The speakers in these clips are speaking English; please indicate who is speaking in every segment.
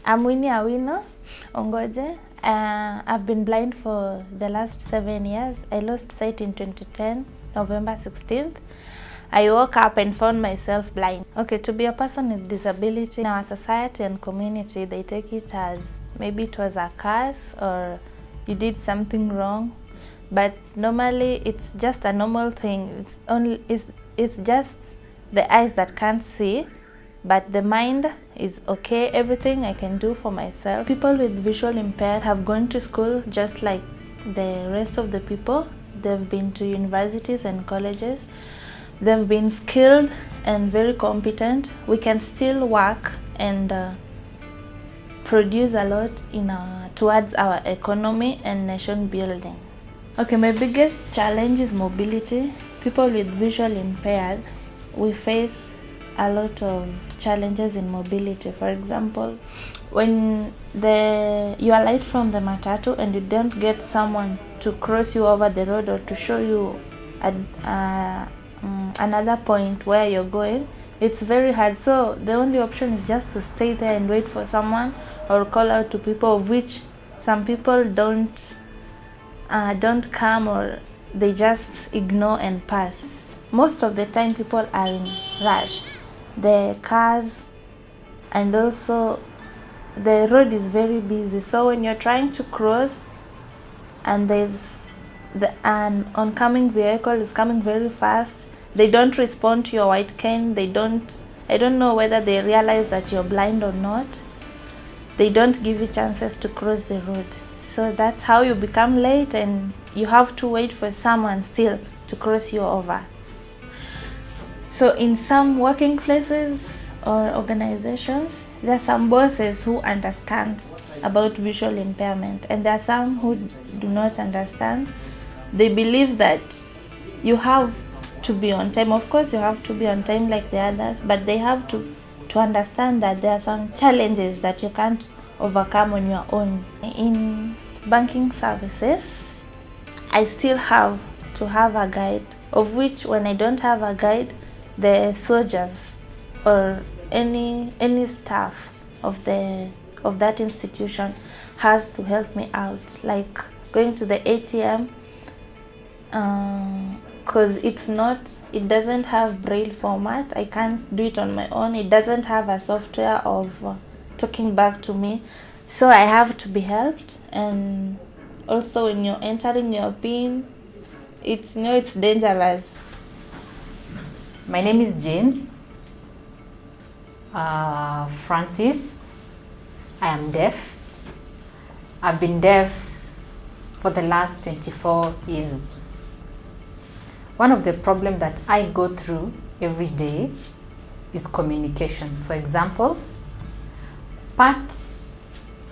Speaker 1: I'm Winnie Awino Ongoje. I've been blind for the last 7 years. I lost sight in 2010, November 16th. I woke up and found myself blind. Okay, to be a person with disability in our society and community, they take it as maybe it was a curse or you did something wrong. But normally it's just a normal thing. It's just the eyes that can't see, but the mind is okay. Everything I can do for myself. People with visual impaired have gone to school just like the rest of the people. They've been to universities and colleges. They've been skilled and very competent. We can still work and produce a lot towards our economy and nation building. Okay, my biggest challenge is mobility. People with visual impaired, we face a lot of challenges in mobility. For example, when you are late from the matatu and you don't get someone to cross you over the road or to show you another point where you're going, it's very hard. So the only option is just to stay there and wait for someone or call out to people, of which some people don't come, or they just ignore and pass. Most of the time people are in rush, the cars, and also the road is very busy. So when you're trying to cross and there's an oncoming vehicle is coming very fast, they don't respond to your white cane. I don't know whether they realize that you're blind or not. They don't give you chances to cross the road. So that's how you become late and you have to wait for someone still to cross you over. So in some working places or organizations, there are some bosses who understand about visual impairment, and there are some who do not understand. They believe that you have to be on time. Of course, you have to be on time like the others, but they have to understand that there are some challenges that you can't overcome on your own. In banking services, I still have to have a guide, of which when I don't have a guide, the soldiers or any staff of that institution has to help me out, like going to the ATM, because it doesn't have braille format. I can't do it on my own. It doesn't have a software of talking back to me, so I have to be helped. And also when you're entering your PIN, it's dangerous.
Speaker 2: My name is James Francis. I am deaf. I've been deaf for the last 24 years. One of the problems that I go through every day is communication. For example, part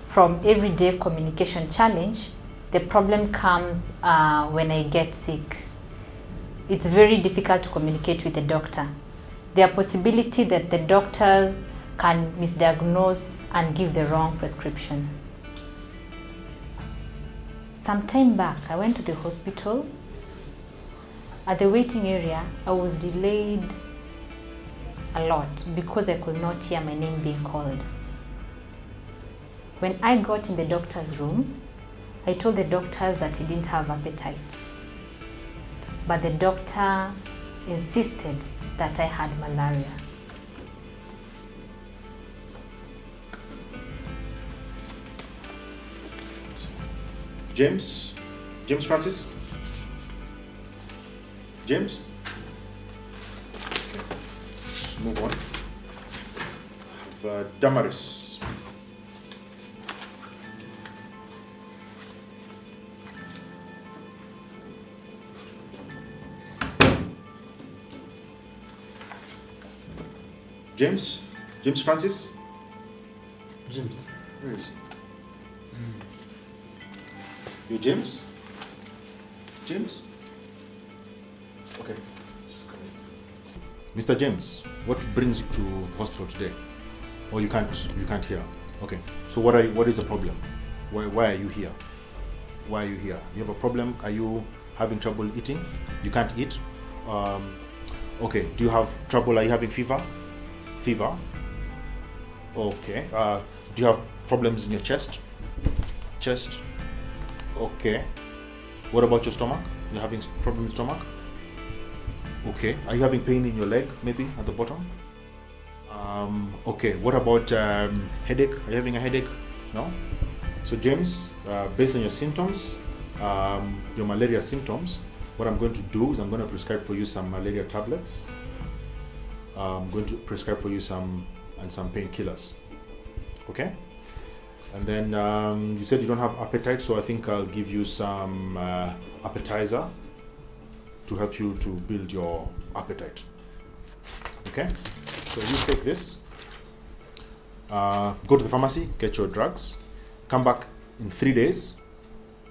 Speaker 2: from everyday communication challenge, the problem comes when I get sick. It's very difficult to communicate with the doctor. There are possibility that the doctor can misdiagnose and give the wrong prescription. Some time back, I went to the hospital. At the waiting area, I was delayed a lot because I could not hear my name being called. When I got in the doctor's room, I told the doctors that I didn't have appetite. But the doctor insisted that I had malaria.
Speaker 3: James Francis? James? Okay. Let's move on. Damaris. James Francis?
Speaker 4: James.
Speaker 3: Where is he? You James? James? Okay. Mr. James, what brings you to the hospital today? Oh, you can't hear. Okay. So what is the problem? Why are you here? Why are you here? You have a problem? Are you having trouble eating? You can't eat? Okay. Do you have trouble? Are you having fever? Fever? Okay. Do you have problems in your chest? Chest. Okay. What about your stomach? You're having problem with stomach? Okay. Are you having pain in your leg, maybe at the bottom? Okay. What about headache? Are you having a headache? No. So James, based on your symptoms, your malaria symptoms, what I'm going to do is I'm going to prescribe for you some malaria tablets. I'm going to prescribe for you some painkillers. Okay. And then you said you don't have appetite, so I think I'll give you some appetizer to help you to build your appetite. Okay. So you take this. Go to the pharmacy, get your drugs. Come back in 3 days,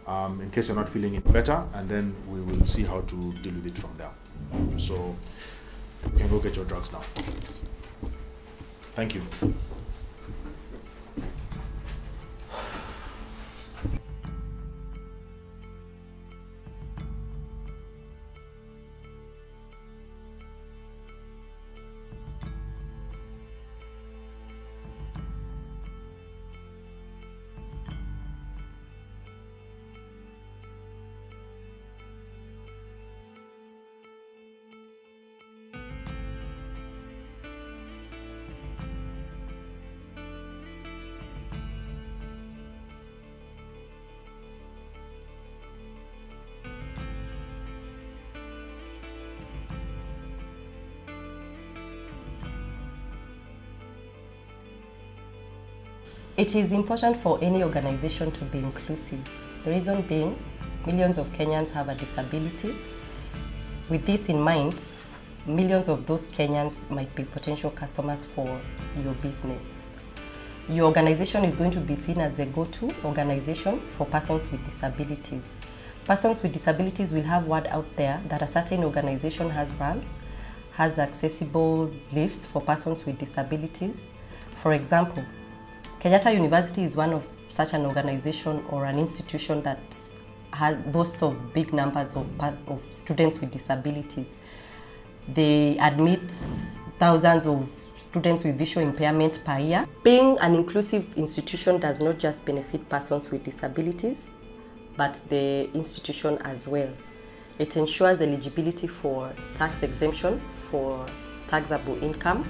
Speaker 3: in case you're not feeling it better, and then we will see how to deal with it from there. So you can go get your drugs now. Thank you.
Speaker 5: It is important for any organization to be inclusive. The reason being, millions of Kenyans have a disability. With this in mind, millions of those Kenyans might be potential customers for your business. Your organization is going to be seen as the go-to organization for persons with disabilities. Persons with disabilities will have word out there that a certain organization has ramps, has accessible lifts for persons with disabilities. For example, Kenyatta University is one of such an organization or an institution that boasts of big numbers of students with disabilities. They admit thousands of students with visual impairment per year. Being an inclusive institution does not just benefit persons with disabilities, but the institution as well. It ensures eligibility for tax exemption for taxable income.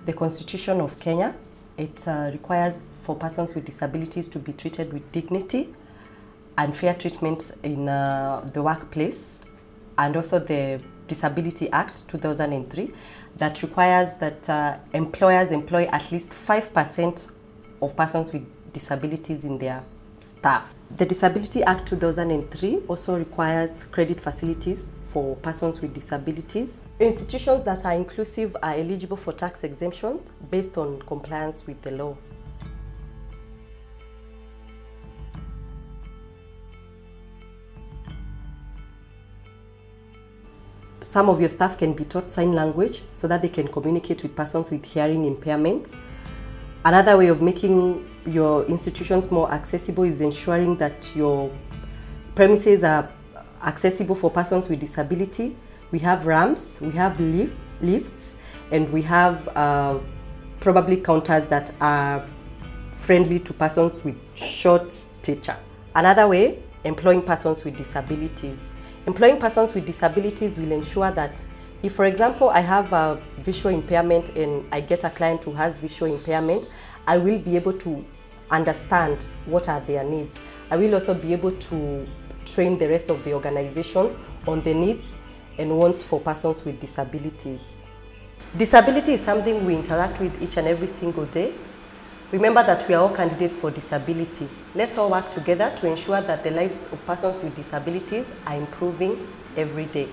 Speaker 5: The Constitution of Kenya, it requires for persons with disabilities to be treated with dignity and fair treatment in the workplace, and also the Disability Act 2003 that requires that employers employ at least 5% of persons with disabilities in their staff. The Disability Act 2003 also requires credit facilities for persons with disabilities. Institutions that are inclusive are eligible for tax exemption based on compliance with the law. Some of your staff can be taught sign language so that they can communicate with persons with hearing impairment. Another way of making your institutions more accessible is ensuring that your premises are accessible for persons with disability. We have ramps, we have lifts, and we have probably counters that are friendly to persons with short stature. Another way, employing persons with disabilities. Employing persons with disabilities will ensure that if, for example, I have a visual impairment and I get a client who has visual impairment, I will be able to understand what are their needs. I will also be able to train the rest of the organizations on the needs and wants for persons with disabilities. Disability is something we interact with each and every single day. Remember that we are all candidates for disability. Let's all work together to ensure that the lives of persons with disabilities are improving every day.